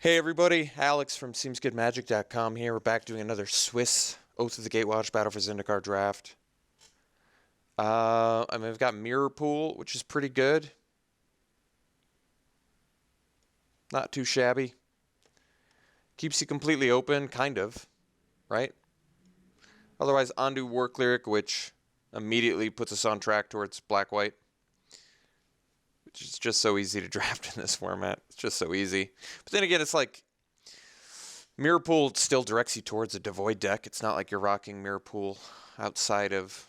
Hey everybody, Alex from SeemsGoodMagic.com here. We're back doing another Swiss Oath of the Gatewatch Battle for Zendikar draft. We've got Mirror Pool, which is pretty good. Not too shabby. Keeps you completely open, kind of, right? Otherwise, Ondu War Cleric, which immediately puts us on track towards black-white. Which is just so easy to draft in this format. It's just so easy. But then again, it's like Mirror Pool still directs you towards a devoid deck. It's not like you're rocking Mirror Pool outside of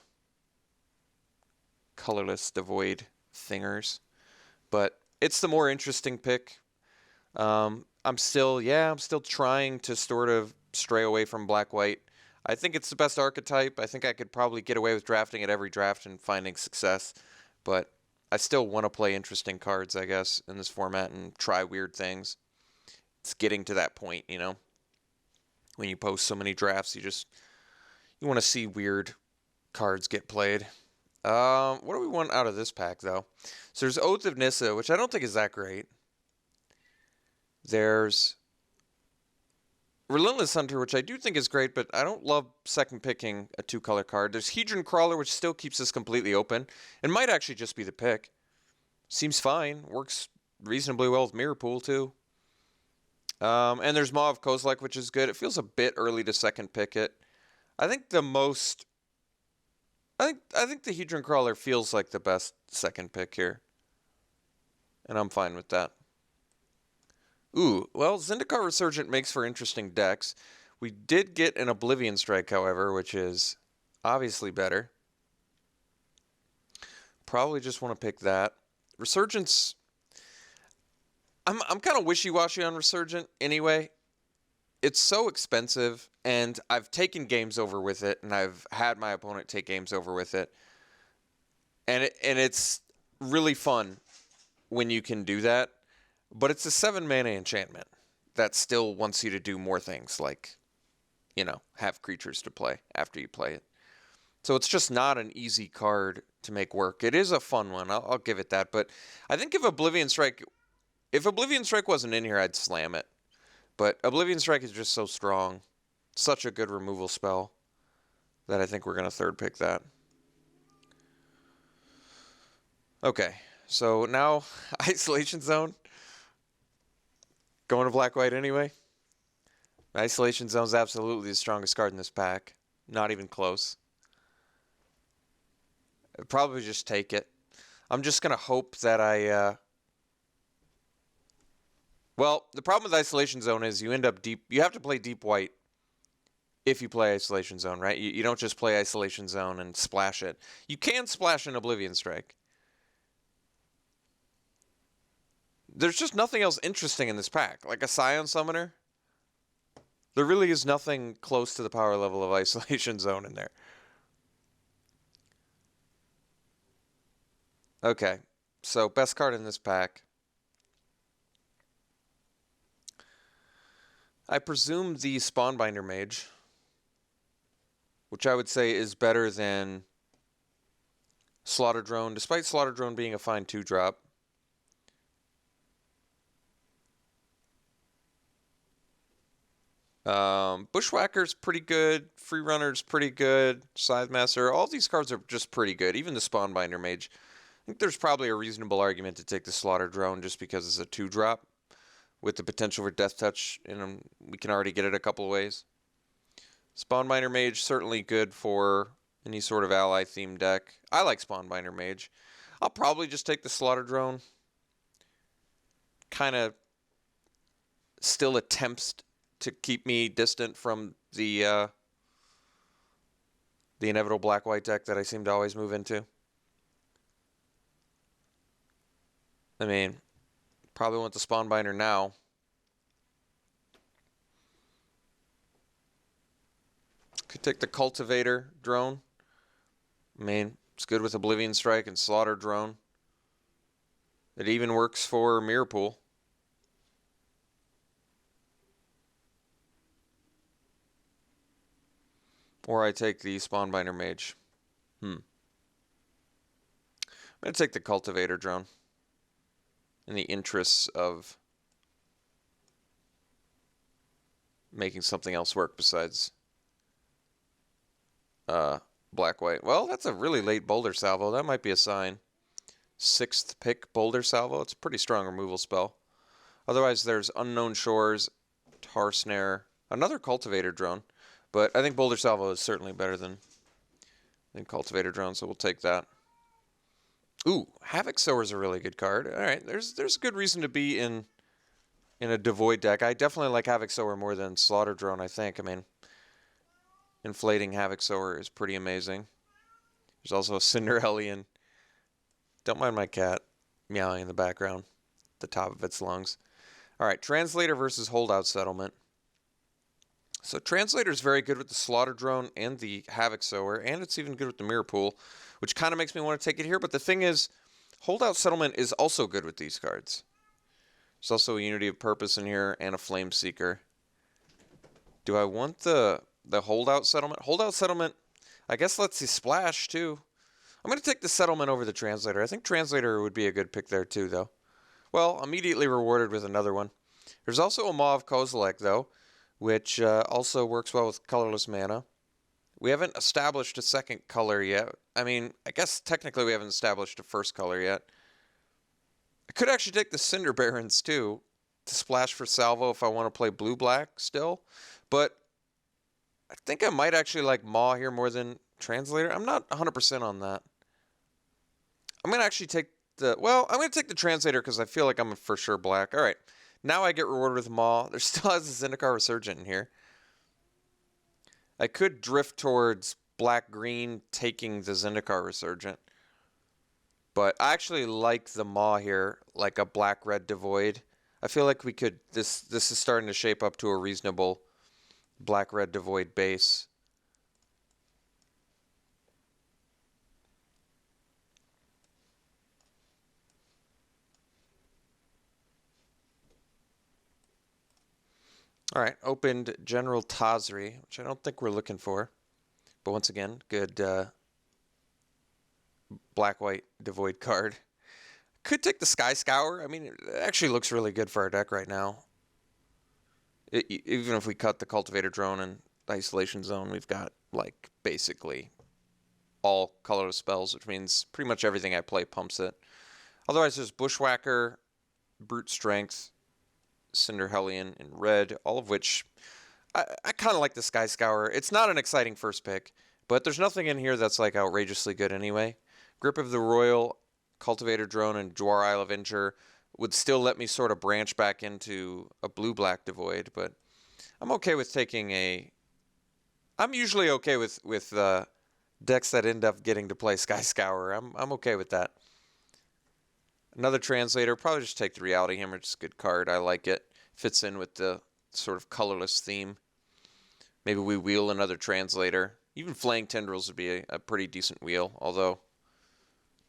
colorless devoid thingers, but it's the more interesting pick. I'm still trying to sort of stray away from black white. I think it's the best archetype. I think I could probably get away with drafting it every draft and finding success, but I still want to play interesting cards, I guess, in this format and try weird things. It's getting to that point, you know. When you post so many drafts, you want to see weird cards get played. What do we want out of this pack, though? So there's Oath of Nissa, which I don't think is that great. There's Relentless Hunter, which I do think is great, but I don't love second picking a two-color card. There's Hedron Crawler, which still keeps us completely open, and might actually just be the pick. Seems fine. Works reasonably well with Mirror Pool, too. And there's Maw of Kozilek, which is good. It feels a bit early to second pick it. I think the Hedron Crawler feels like the best second pick here. And I'm fine with that. Ooh, well, Zendikar Resurgent makes for interesting decks. We did get an Oblivion Strike, however, which is obviously better. Probably just want to pick that. Resurgence, I'm kind of wishy-washy on Resurgent anyway. It's so expensive, and I've taken games over with it, and I've had my opponent take games over with it. And it's really fun when you can do that. But it's a 7-mana enchantment that still wants you to do more things, like, you know, have creatures to play after you play it. So it's just not an easy card to make work. It is a fun one, I'll give it that. But I think if Oblivion Strike wasn't in here, I'd slam it. But Oblivion Strike is just so strong, such a good removal spell, that I think we're going to third pick that. Okay, so now Isolation Zone. Going to black-white anyway. Isolation Zone is absolutely the strongest card in this pack. Not even close. I'd probably just take it. I'm just going to hope that Well, the problem with Isolation Zone is you end up deep. You have to play deep white if you play Isolation Zone, right? You don't just play Isolation Zone and splash it. You can splash an Oblivion Strike. There's just nothing else interesting in this pack. Like a Scion Summoner, there really is nothing close to the power level of Isolation Zone in there. Okay, so best card in this pack. I presume the Spawnbinder Mage, which I would say is better than Slaughter Drone, despite Slaughter Drone being a fine 2-drop. Bushwhacker's pretty good. Freerunner's pretty good. Scythemaster. All these cards are just pretty good. Even the Spawnbinder Mage. I think there's probably a reasonable argument to take the Slaughter Drone just because it's a 2-drop with the potential for Death Touch. And we can already get it a couple of ways. Spawnbinder Mage, certainly good for any sort of ally-themed deck. I like Spawnbinder Mage. I'll probably just take the Slaughter Drone. Kind of still attempts to keep me distant from the inevitable black-white deck that I seem to always move into. I mean, probably want the Spawnbinder now. Could take the Cultivator Drone. I mean, it's good with Oblivion Strike and Slaughter Drone. It even works for Mirror Pool. Or I take the Spawnbinder Mage. I'm going to take the Cultivator Drone in the interests of making something else work besides black-white. Well, that's a really late Boulder Salvo. That might be a sign. 6th pick Boulder Salvo. It's a pretty strong removal spell. Otherwise, there's Unknown Shores, Tar Snare, another Cultivator Drone. But I think Boulder Salvo is certainly better than Cultivator Drone, so we'll take that. Ooh, Havoc Sower is a really good card. All right, there's a good reason to be in a Devoid deck. I definitely like Havoc Sower more than Slaughter Drone, I think. I mean, inflating Havoc Sower is pretty amazing. There's also a Cinder Hellion. Don't mind my cat meowing in the background, the top of its lungs. All right, Translator versus Holdout Settlement. So Translator is very good with the Slaughter Drone and the Havoc Sower, and it's even good with the Mirror Pool, which kind of makes me want to take it here. But the thing is, Holdout Settlement is also good with these cards. There's also a Unity of Purpose in here and a Flame Seeker. Do I want the Holdout Settlement? Holdout Settlement, I guess, lets you splash too. I'm going to take the Settlement over the Translator. I think Translator would be a good pick there too, though. Well, immediately rewarded with another one. There's also a Maw of Kozilek, though, which also works well with colorless mana. We haven't established a second color yet. I mean, I guess technically we haven't established a first color yet. I could actually take the Cinder Barons, too, to splash for Salvo if I want to play blue-black still. But I think I might actually like Maw here more than Translator. I'm not 100% on that. I'm going to actually take I'm going to take the Translator because I feel like I'm for sure black. All right. Now I get rewarded with Maw. There still has a Zendikar Resurgent in here. I could drift towards black-green, taking the Zendikar Resurgent. But I actually like the Maw here, like a black-red Devoid. I feel like we could... This is starting to shape up to a reasonable black-red Devoid base. All right, opened General Tazri, which I don't think we're looking for. But once again, good black-white Devoid card. Could take the Sky Scour. I mean, it actually looks really good for our deck right now. Even if we cut the Cultivator Drone and the Isolation Zone, we've got, like, basically all colorless spells, which means pretty much everything I play pumps it. Otherwise, there's Bushwhacker, Brute Strength, Cinder Hellion in red, all of which I kind of like the Sky Scour. It's not an exciting first pick, but there's nothing in here that's like outrageously good anyway. Grip of the Royal, Cultivator Drone, and Dwar Isle Avenger would still let me sort of branch back into a blue-black Devoid, but I'm okay with taking I'm usually okay with decks that end up getting to play Sky Scour. I'm okay with that. Another Translator, probably just take the Reality Hammer. It's a good card. I like it. Fits in with the sort of colorless theme. Maybe we wheel another Translator. Even Flaying Tendrils would be a pretty decent wheel, although it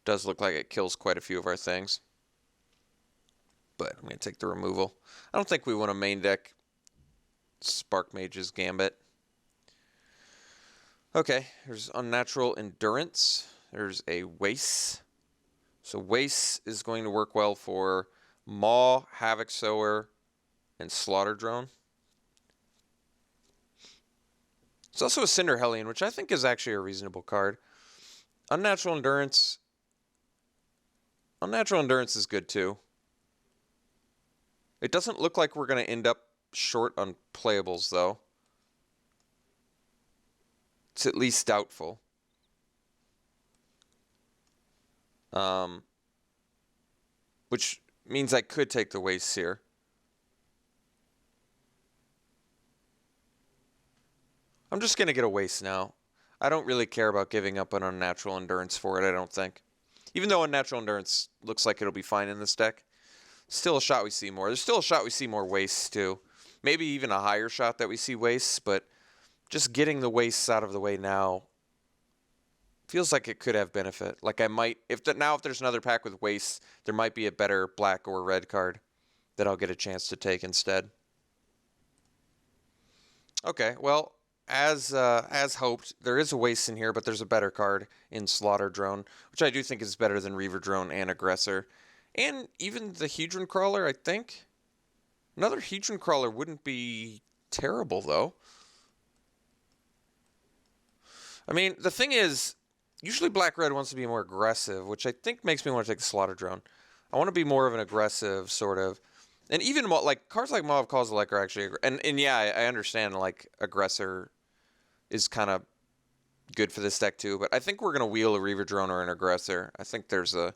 does look like it kills quite a few of our things. But I'm going to take the removal. I don't think we want to main deck Spark Mage's Gambit. Okay, there's Unnatural Endurance. There's a Waste. So Waste is going to work well for Maw, Havoc Sower, and Slaughter Drone. There's also a Cinder Hellion, which I think is actually a reasonable card. Unnatural Endurance. Unnatural Endurance is good too. It doesn't look like we're going to end up short on playables, though. It's at least doubtful. Which means I could take the Waste here. I'm just going to get a Waste now. I don't really care about giving up an Unnatural Endurance for it, I don't think. Even though Unnatural Endurance looks like it'll be fine in this deck. Still a shot we see more. There's still a shot we see more Wastes too. Maybe even a higher shot that we see Wastes, but just getting the Wastes out of the way now feels like it could have benefit. Like I might, if there's another pack with Wastes, there might be a better black or red card that I'll get a chance to take instead. Okay, well, as hoped, there is a Waste in here, but there's a better card in Slaughter Drone, which I do think is better than Reaver Drone and Aggressor. And even the Hedron Crawler, I think. Another Hedron Crawler wouldn't be terrible, though. I mean, the thing is, usually Black-Red wants to be more aggressive, which I think makes me want to take the Slaughter Drone. I want to be more of an aggressive sort of, and even like cards like Maw of Kozilek are actually, and yeah, I understand like Aggressor is kind of good for this deck too, but I think we're gonna wheel a Reaver Drone or an Aggressor. I think there's a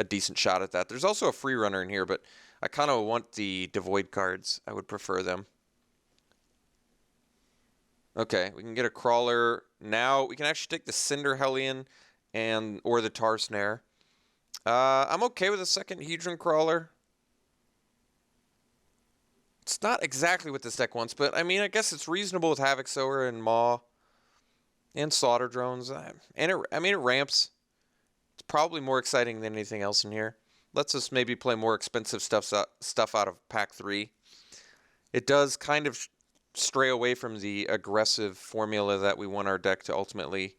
decent shot at that. There's also a free runner in here, but I kind of want the Devoid cards. I would prefer them. Okay, we can get a Crawler. Now we can actually take the Cinder Hellion or the Tar Snare. I'm okay with a second Hedron Crawler. It's not exactly what this deck wants, but I mean, I guess it's reasonable with Havoc Sower and Maw and Slaughter Drones. And it ramps. It's probably more exciting than anything else in here. Lets us maybe play more expensive stuff out of Pack 3. It does kind of stray away from the aggressive formula that we want our deck to ultimately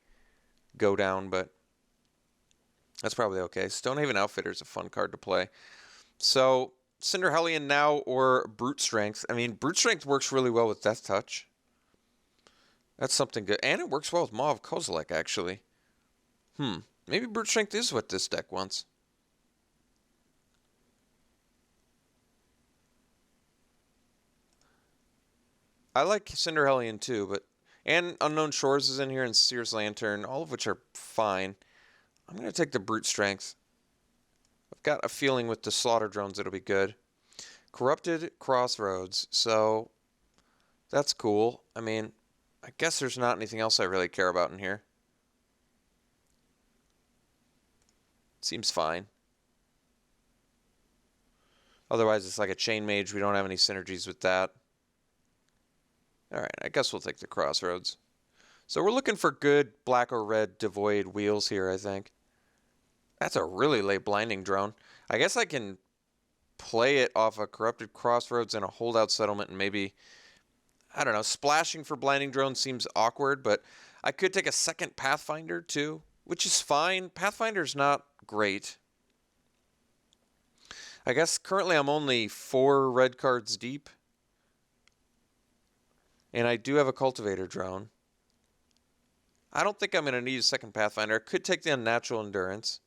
go down, but that's probably okay. Stonehaven Outfitter is a fun card to play. So, Cinder Hellion now or Brute Strength. I mean, Brute Strength works really well with Death Touch. That's something good. And it works well with Maw of Kozilek, actually. Maybe Brute Strength is what this deck wants. I like Cinder Hellion too, and Unknown Shores is in here, and Seer's Lantern, all of which are fine. I'm going to take the Brute Strength. I've got a feeling with the Slaughter Drones it'll be good. Corrupted Crossroads, so that's cool. I mean, I guess there's not anything else I really care about in here. Seems fine. Otherwise, it's like a Chain Mage. We don't have any synergies with that. Alright, I guess we'll take the Crossroads. So we're looking for good black or red Devoid wheels here, I think. That's a really late Blinding Drone. I guess I can play it off a Corrupted Crossroads and a Holdout Settlement and maybe, I don't know, splashing for Blinding Drone seems awkward, but I could take a second Pathfinder too, which is fine. Pathfinder's not great. I guess currently I'm only 4 red cards deep. And I do have a Cultivator Drone. I don't think I'm going to need a second Pathfinder. I could take the Unnatural Endurance.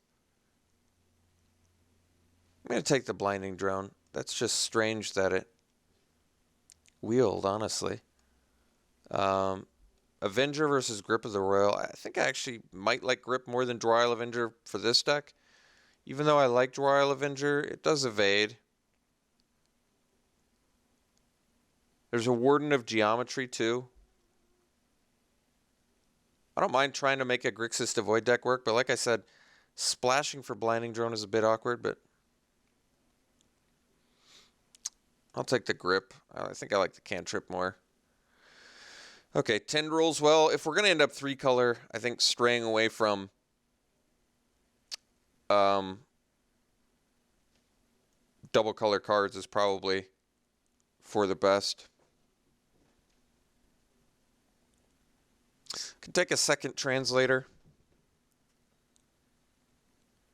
I'm going to take the Blinding Drone. That's just strange that it wheeled, honestly. Avenger versus Grip of the Royal. I think I actually might like Grip more than Dryal Avenger for this deck. Even though I like Dryal Avenger, it does evade. There's a Warden of Geometry, too. I don't mind trying to make a Grixis Devoid deck work, but like I said, splashing for Blinding Drone is a bit awkward, but I'll take the Grip. I think I like the Cantrip more. Okay, Tendrils. Well, if we're going to end up 3-color, I think straying away from double-color cards is probably for the best. I can take a second Translator.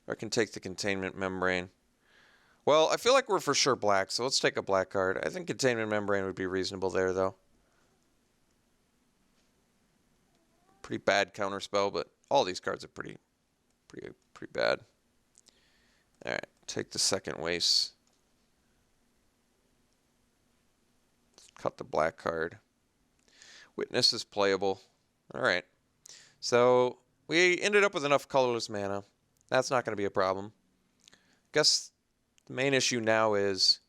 Or I can take the Containment Membrane. Well, I feel like we're for sure black, so let's take a black card. I think Containment Membrane would be reasonable there, though. Pretty bad counterspell, but all these cards are pretty bad. Alright, take the second Waste. Cut the black card. Witness is playable. Alright. So, we ended up with enough colorless mana. That's not going to be a problem. Guess the main issue now is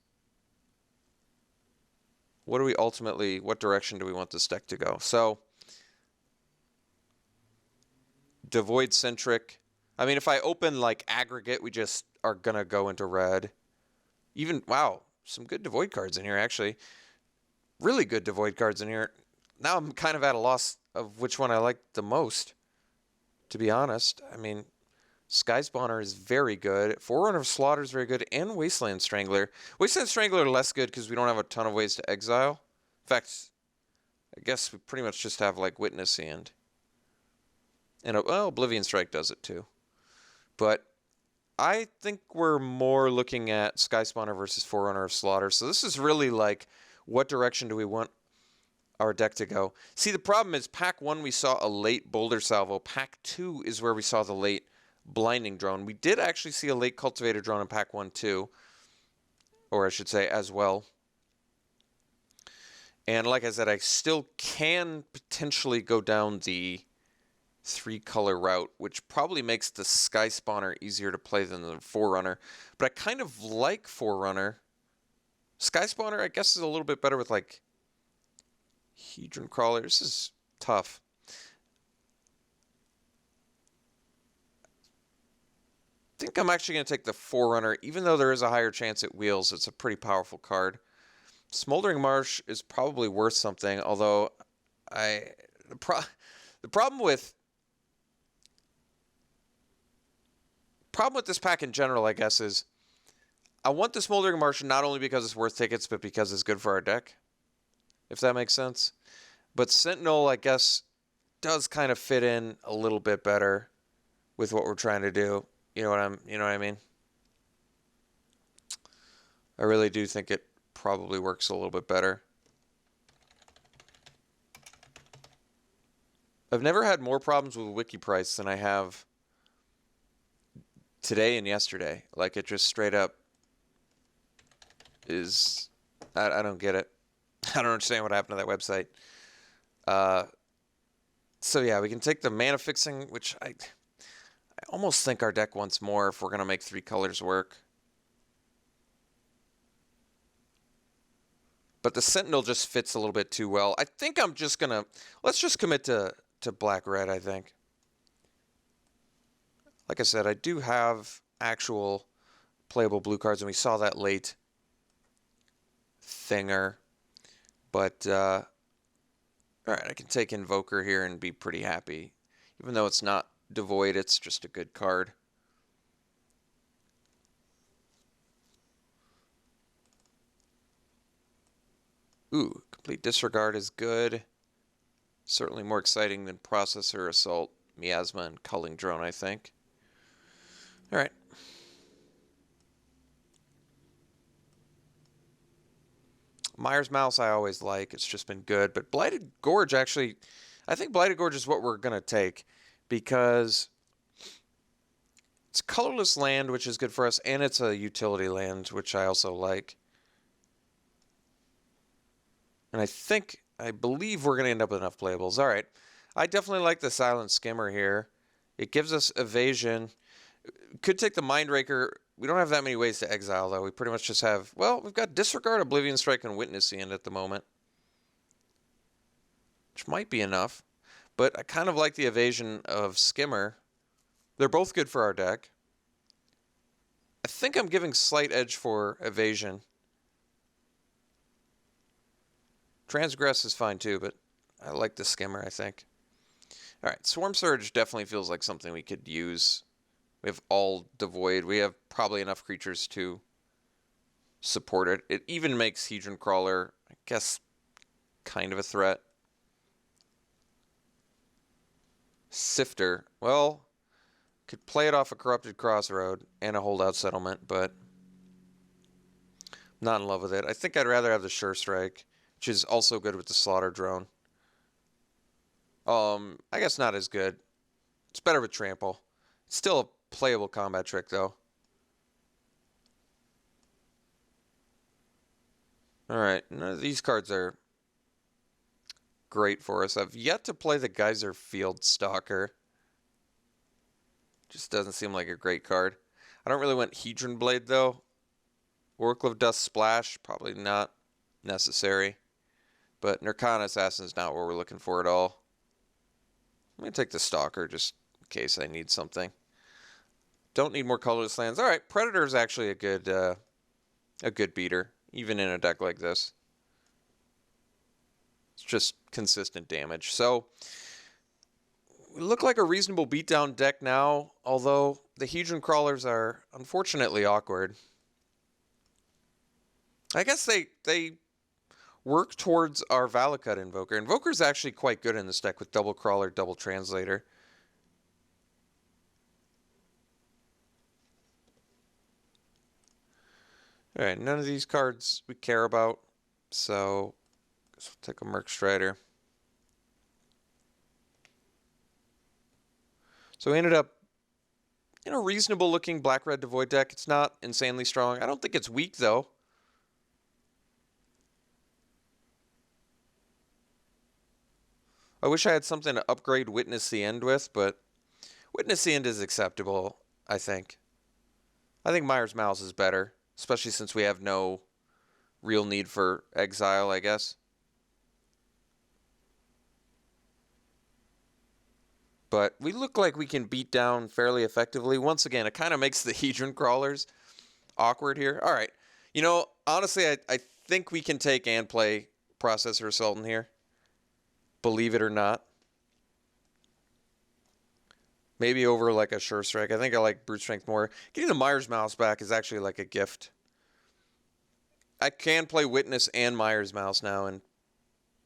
what direction do we want this deck to go? So, Devoid centric. I mean, if I open like Aggregate, we just are going to go into red. Wow, some good Devoid cards in here, actually. Really good Devoid cards in here. Now I'm kind of at a loss of which one I like the most, to be honest. I mean, Sky Spawner is very good. Forerunner of Slaughter is very good. And Wasteland Strangler. Wasteland Strangler less good because we don't have a ton of ways to exile. In fact, I guess we pretty much just have like Witness and well, Oblivion Strike does it too. But I think we're more looking at Sky Spawner versus Forerunner of Slaughter. So this is really like, what direction do we want our deck to go. See, the problem is pack 1 we saw a late Boulder Salvo. Pack 2 is where we saw the late Blinding Drone. We did actually see a late Cultivator Drone in pack 1 too. Or I should say as well. And like I said, I still can potentially go down the 3-color route, which probably makes the Sky Spawner easier to play than the Forerunner. But I kind of like Forerunner. Sky Spawner, I guess, is a little bit better with, like, Hedron Crawler. This is tough. I think I'm actually going to take the Forerunner, even though there is a higher chance it wheels. It's a pretty powerful card. Smoldering Marsh is probably worth something, although the problem with this pack in general, I guess, is I want the Smoldering Marsh not only because it's worth tickets, but because it's good for our deck, if that makes sense. But Sentinel, I guess, does kind of fit in a little bit better with what we're trying to do. You know what I mean? I really do think it probably works a little bit better. I've never had more problems with wiki price than I have today and yesterday. Like, it just straight up is... I don't get it. I don't understand what happened to that website. So yeah, we can take the mana fixing, which I almost think our deck wants more if we're going to make 3 colors work. But the Sentinel just fits a little bit too well. I think I'm just going to... Let's just commit to black-red, I think. Like I said, I do have actual playable blue cards, and we saw that late thinger. But, all right, I can take Invoker here and be pretty happy. Even though it's not devoid, it's just a good card. Ooh, Complete Disregard is good. Certainly more exciting than Processor, Assault, Miasma, and Culling Drone, I think. All right. Myers Mouse I always like. It's just been good. But Blighted Gorge, actually, I think Blighted Gorge is what we're going to take because it's colorless land, which is good for us, and it's a utility land, which I also like. And I believe we're going to end up with enough playables. All right. I definitely like the Silent Skimmer here. It gives us evasion. Could take the Mindraker. We don't have that many ways to exile, though. We pretty much just have... Well, we've got Disregard, Oblivion Strike, and Witness End at the moment. Which might be enough. But I kind of like the evasion of Skimmer. They're both good for our deck. I think I'm giving slight edge for evasion. Transgress is fine too, but I like the Skimmer, I think. All right, Swarm Surge definitely feels like something we could use. We have all devoid. We have probably enough creatures to support it. It even makes Hedron Crawler, I guess, kind of a threat. Sifter, well, could play it off a Corrupted Crossroad and a Holdout Settlement, but I'm not in love with it. I think I'd rather have the Sure Strike, which is also good with the Slaughter Drone. I guess not as good. It's better with Trample. It's still a playable combat trick, though. Alright, none of these cards are great for us. I've yet to play the Geyser Field Stalker. Just doesn't seem like a great card. I don't really want Hedron Blade, though. Oracle of Dust Splash, probably not necessary. But Nirkana Assassin is not what we're looking for at all. I'm going to take the Stalker just in case I need something. Don't need more colorless lands. All right, Predator is actually a good beater, even in a deck like this. It's just consistent damage. So, we look like a reasonable beatdown deck now, although the Hedron Crawlers are unfortunately awkward. I guess they work towards our Valakut Invoker. Invoker's actually quite good in this deck with double Crawler, double Translator. Alright, none of these cards we care about, so Guess we'll take a Merc Strider. So we ended up in a reasonable looking black-red Devoid deck. It's not insanely strong. I don't think it's weak, though. I wish I had something to upgrade Witness the End with, but Witness the End is acceptable, I think. I think Myers Mouse is better, especially since we have no real need for exile, I guess. But we look like we can beat down fairly effectively. Once again, it kind of makes the Hedron Crawlers awkward here. All right. You know, honestly, I think we can take and play Processor Sultan here. Believe it or not. Maybe over like a Sure Strike. I think I like Brute Strength more. Getting the Myers Mouse back is actually like a gift. I can play Witness and Myers Mouse now and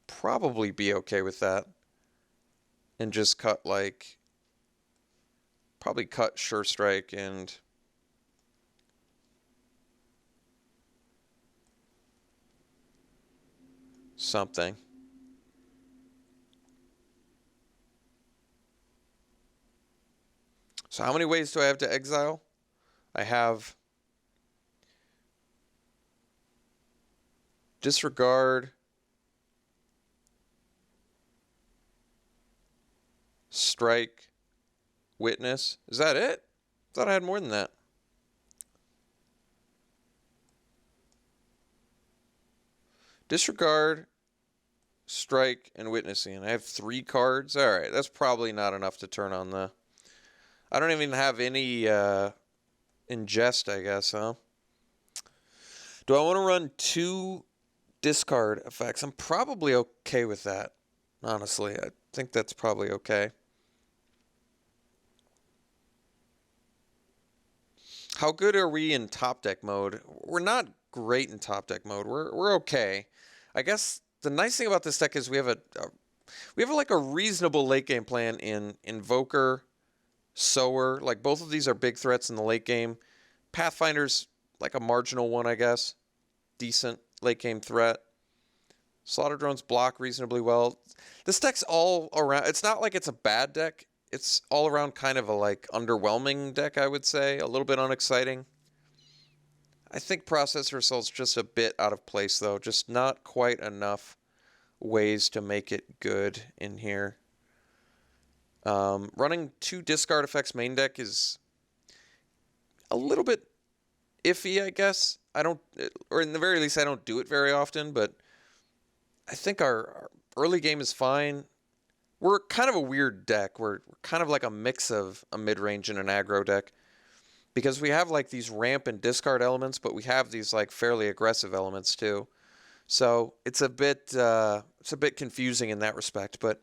probably be okay with that. And just cut like... Probably cut Sure Strike and... something. So how many ways do I have to exile? I have disregard, strike, witness. Is that it? I thought I had more than that. Disregard, strike, and witnessing. I have 3 cards. All right, that's probably not enough to turn on the... I don't even have any ingest, I guess, huh? Do I want to run 2 discard effects? I'm probably okay with that, honestly. I think that's probably okay. How good are we in top deck mode? We're not great in top deck mode. We're okay. I guess the nice thing about this deck is we have like a reasonable late game plan in Invoker, Sower. Like both of these are big threats in the late game. Pathfinder's like a marginal one, I guess. Decent late game threat. Slaughter Drones block reasonably well. This deck's all around. It's not like it's a bad deck. It's all around kind of a like underwhelming deck, I would say. A little bit unexciting. I think Processor Assault's just a bit out of place, though. Just not quite enough ways to make it good in here. Running 2 discard effects main deck is a little bit iffy, I guess. I don't, or in the very least, I don't do it very often, but I think our early game is fine. We're kind of a weird deck. We're kind of like a mix of a mid-range and an aggro deck. Because we have like these ramp and discard elements, but we have these like fairly aggressive elements too. So it's a bit confusing in that respect. But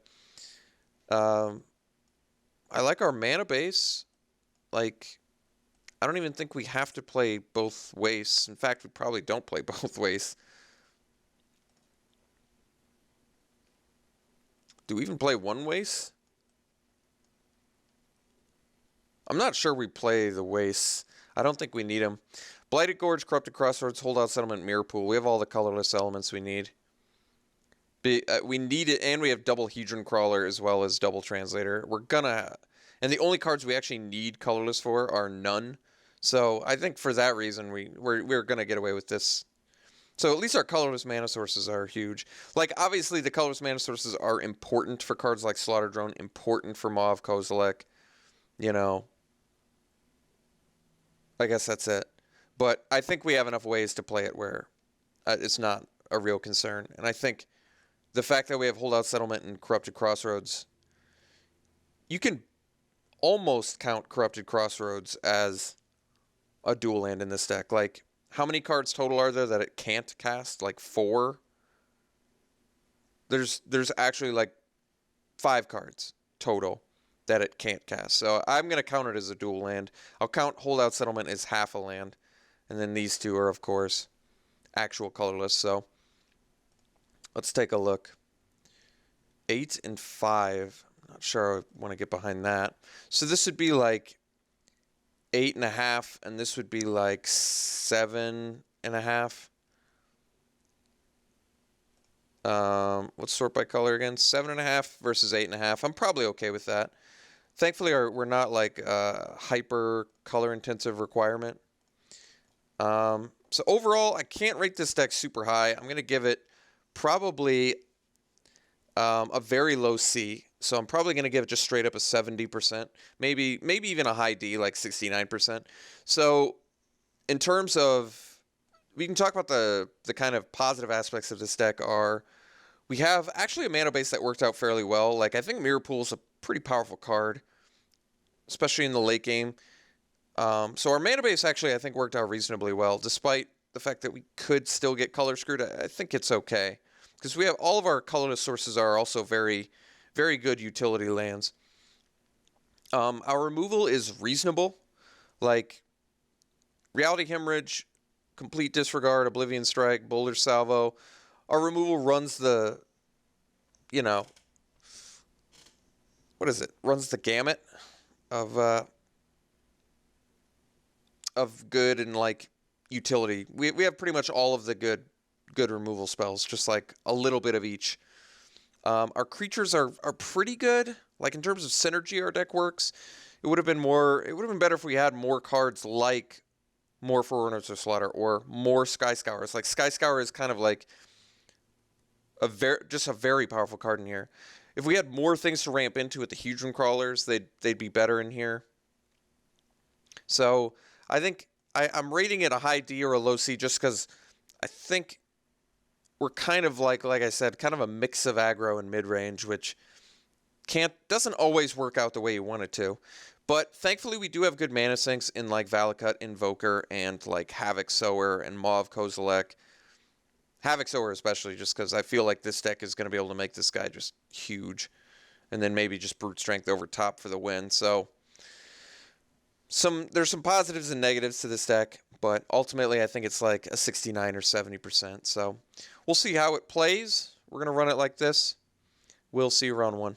I like our mana base. Like I don't even think we have to play both wastes. In fact, we probably don't play both wastes. Do we even play one waste? I'm not sure we play the wastes. I don't think we need them. Blighted Gorge, Corrupted Crossroads, Holdout Settlement, Mirror Pool. We have all the colorless elements we need. We need it, and we have double Hedron Crawler as well as double Translator. We're gonna... And the only cards we actually need colorless for are none. So I think for that reason, we're gonna get away with this. So at least our colorless mana sources are huge. Like, obviously, the colorless mana sources are important for cards like Slaughter Drone, important for Maw of Kozilek. You know... I guess that's it. But I think we have enough ways to play it where it's not a real concern. And I think the fact that we have Holdout Settlement and Corrupted Crossroads, you can almost count Corrupted Crossroads as a dual land in this deck. Like, how many cards total are there that it can't cast? Like 4? There's actually like 5 cards total that it can't cast. So I'm going to count it as a dual land. I'll count Holdout Settlement as half a land. And then these 2 are, of course, actual colorless. So let's take a look. 8 and 5. I'm not sure I want to get behind that. So this would be like 8.5, and this would be like 7.5. Let's sort by color again. 7.5 versus 8.5. I'm probably okay with that. Thankfully, we're not like hyper color intensive requirement. So overall, I can't rate this deck super high. I'm gonna give it probably a very low C. So I'm probably gonna give it just straight up a 70%, maybe even a high D, like 69%. So in terms of, we can talk about the kind of positive aspects of this deck are, we have actually a mana base that worked out fairly well. Like, I think Mirror Pool's a pretty powerful card, especially in the late game. So our mana base actually, I think, worked out reasonably well, despite the fact that we could still get color screwed. I think it's okay, because we have all of our colorless sources are also very, very good utility lands. Our removal is reasonable, like Reality Hemorrhage, Complete Disregard, Oblivion Strike, Boulder Salvo. Our removal runs the, you know, what is it? Runs the gamut of good and like utility. We have pretty much all of the good removal spells, just like a little bit of each. Our creatures are pretty good. Like in terms of synergy, our deck works. It would have been better if we had more cards like more Forerunners of Slaughter or more Sky Scours. Like Sky Scour is kind of like just a very powerful card in here. If we had more things to ramp into with the Hedron Crawlers, they'd be better in here. So I think I'm rating it a high D or a low C just because I think we're kind of like I said, kind of a mix of aggro and mid range, which doesn't always work out the way you want it to. But thankfully, we do have good mana sinks in like Valakut, Invoker, and like Havoc Sower and Mauve Kozilek. Havoc Sower especially, just because I feel like this deck is going to be able to make this guy just huge. And then maybe just Brute Strength over top for the win. So there's some positives and negatives to this deck, but ultimately I think it's like a 69 or 70%. So we'll see how it plays. We're going to run it like this. We'll see you round one.